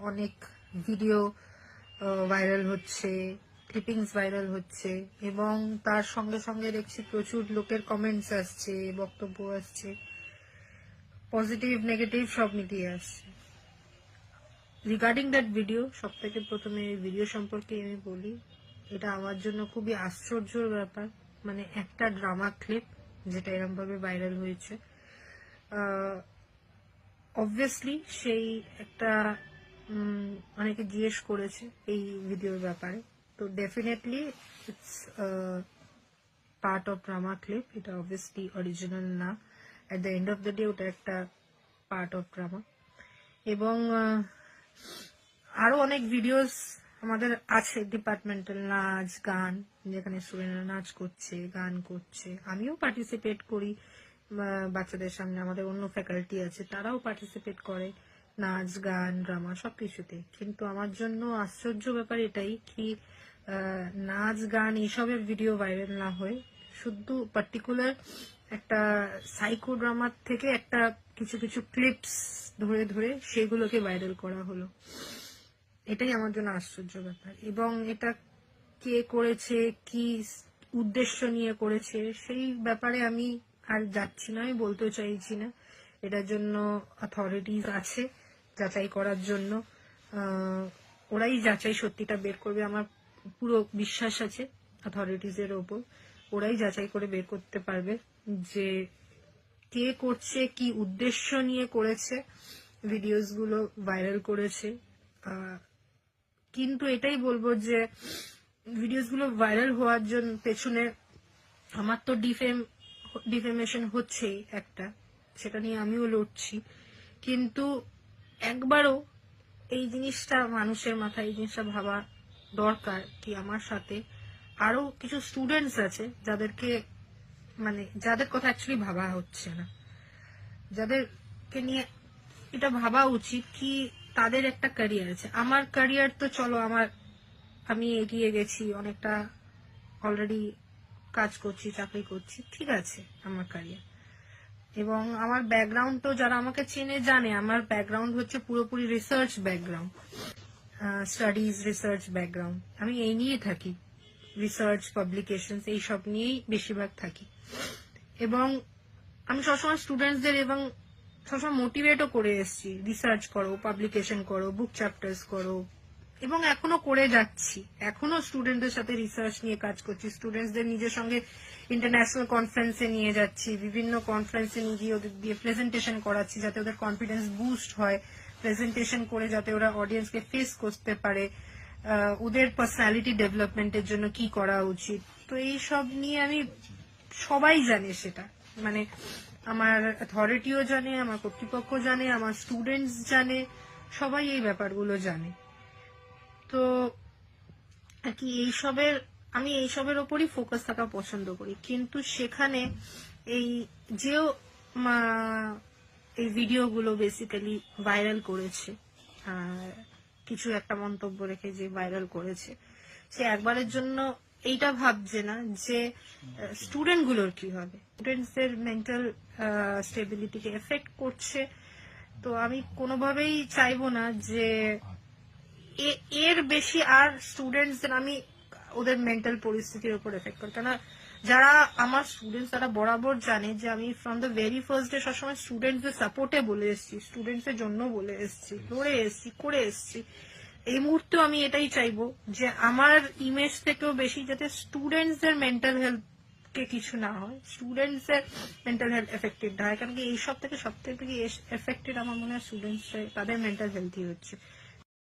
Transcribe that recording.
অনেক video viral হচ্ছে, clippings viral হচ্ছে, এবং তার সঙ্গে সঙ্গে দেখছি প্রচুর লোকের কমেন্টস আসছে, বক্তব্য আসছে, পজিটিভ নেগেটিভ সব মিলিয়ে আসছে। রিগার্ডিং দ্যাট ভিডিও, সব থেকে প্রথমে এই ভিডিও সম্পর্কে আমি বলি, এটা আমার জন্য খুবই আশ্চর্যের ব্যাপার। মানে একটা ড্রামা ক্লিপ যেটা এরকম ভাবে ভাইরাল হয়েছে, অবভিয়াসলি সেই একটা অনেকে জিজ্ঞেস করেছে এই ভিডিওর ব্যাপারে, তো definitely it's part of drama clip. এটা অবভিয়াসলি অরিজিনাল না, at the end of the day ওটা একটা পার্ট অফ ড্রামা। এবং আরো অনেক ভিডিওস আমাদের আছে, ডিপার্টমেন্টাল নাচ গান, যেখানে স্টুডেন্টরা নাচ করছে, গান করছে, আমিও পার্টিসিপেট করি বাচ্চাদের সামনে, আমাদের অন্য ফ্যাকাল্টি আছে তারাও পার্টিসিপেট করে নাচ গান ড্রামা সবকিছুতে। কিন্তু আমার জন্য আশ্চর্য ব্যাপার এটাই কি নাচ গান এইসবের ভিডিও ভাইরাল না হয়ে শুধু পার্টিকুলার একটা সাইকো ড্রামার থেকে একটা কিছু কিছু ক্লিপস ধরে ধরে সেগুলোকে ভাইরাল করা হলো। এটাই আমার জন্য আশ্চর্য ব্যাপার। এবং এটা কে করেছে, কি উদ্দেশ্য নিয়ে করেছে, সেই ব্যাপারে আমি আর যাচ্ছি না, আমি বলতে চাইছি না। এটার জন্য অথরিটিজ আছে যাচাই করার জন্য, ওরাই যাচাই সত্যিটা বের করবে। আমার পুরো বিশ্বাস আছে অথরিটিজের ওপর, ওরাই যাচাই করে বের করতে পারবে যে কে করছে, কি উদ্দেশ্য নিয়ে করেছে, ভিডিওস গুলো ভাইরাল করেছে। কিন্তু এটাই বলবো যে ভিডিওস গুলো ভাইরাল হওয়ার জন্য পেছনে আমার তো ডিফেমেশন হচ্ছেই একটা, সেটা নিয়ে আমিও লড়ছি। কিন্তু একবারও এই জিনিসটা মানুষের মাথায় এই জিনিসটা ভাবা দরকার কি আমার সাথে আরো কিছু স্টুডেন্টস আছে যাদেরকে মানে যাদের কথা অ্যাকচুয়ালি ভাবা হচ্ছে না, যাদেরকে নিয়ে এটা ভাবা উচিত কি তাদের একটা ক্যারিয়ার আছে। আমার ক্যারিয়ার তো চলো আমি এগিয়ে গেছি অনেকটা, অলরেডি কাজ করছি, চাকরি করছি, ঠিক আছে আমার ক্যারিয়ার। এবং আমার ব্যাকগ্রাউন্ড তো যারা আমাকে চেনে জানে, আমার ব্যাকগ্রাউন্ড হচ্ছে পুরোপুরি research background, studies research background. আমি এই নিয়ে থাকি, রিসার্চ পাবলিকেশন এইসব নিয়েই বেশিরভাগ থাকি। এবং আমি সবসময় স্টুডেন্টসদের এবং সবসময় মোটিভেটও করে এসেছি, রিসার্চ করো, পাবলিকেশন করো, বুক চ্যাপ্টার্স করো, এবং এখনো করে যাচ্ছি। এখনো স্টুডেন্টদের সাথে রিসার্চ নিয়ে কাজ করছি, স্টুডেন্টসদের নিজের সঙ্গে ইন্টারন্যাশনাল কনফারেন্সে নিয়ে যাচ্ছি, বিভিন্ন কনফারেন্সে নিয়ে গিয়ে ওদের দিয়ে প্রেজেন্টেশন করাচ্ছি যাতে ওদের কনফিডেন্স বুস্ট হয়, প্রেজেন্টেশন করে যাতে ওরা অডিয়েন্সকে ফেস করতে পারে, ওদের পার্সোনালিটি ডেভেলপমেন্টের জন্য কি করা উচিত। তো এই সব নিয়ে আমি, সবাই জানে সেটা, মানে আমার অথরিটিও জানে, আমার কর্তৃপক্ষ জানে, আমার স্টুডেন্টস জানে, সবাই এই ব্যাপারগুলো জানে। তো আর কি আমি এইসবের ওপরই ফোকাস থাকা পছন্দ করি। কিন্তু সেখানে এই যেও এই ভিডিওগুলো বেসিক্যালি ভাইরাল করেছে, কিছু একটা মন্তব্য রেখে যে ভাইরাল করেছে, সে একবারের জন্য এইটা ভাবছে না যে স্টুডেন্ট গুলোর কি হবে, স্টুডেন্টসদের মেন্টাল স্টেবিলিটিকে এফেক্ট করছে। তো আমি কোনোভাবেই চাইবো না যে এর বেশি আর স্টুডেন্টসদের আমি ওদের মেন্টাল পরিস্থিতির উপর এফেক্ট করি। কেন যারা আমার স্টুডেন্টস তারা বরাবর জানে যে আমি from the very first day সবসময় স্টুডেন্টসদের সাপোর্টে বলে এসেছি, স্টুডেন্টসের জন্য বলে এসেছি, লড়ে এসেছি, করে এসেছি। এই মুহূর্তে আমি এটাই চাইবো যে আমার ইমেজ থেকেও বেশি যাতে স্টুডেন্টসদের মেন্টাল হেলথ কে কিছু না হয়, স্টুডেন্টসের মেন্টাল হেলথ এফেক্টেড না হয়। কারণ কি এইসব থেকে সব থেকে এফেক্টেড আমার মনে হয় স্টুডেন্টস, তাদের মেন্টাল হেলথই হচ্ছে।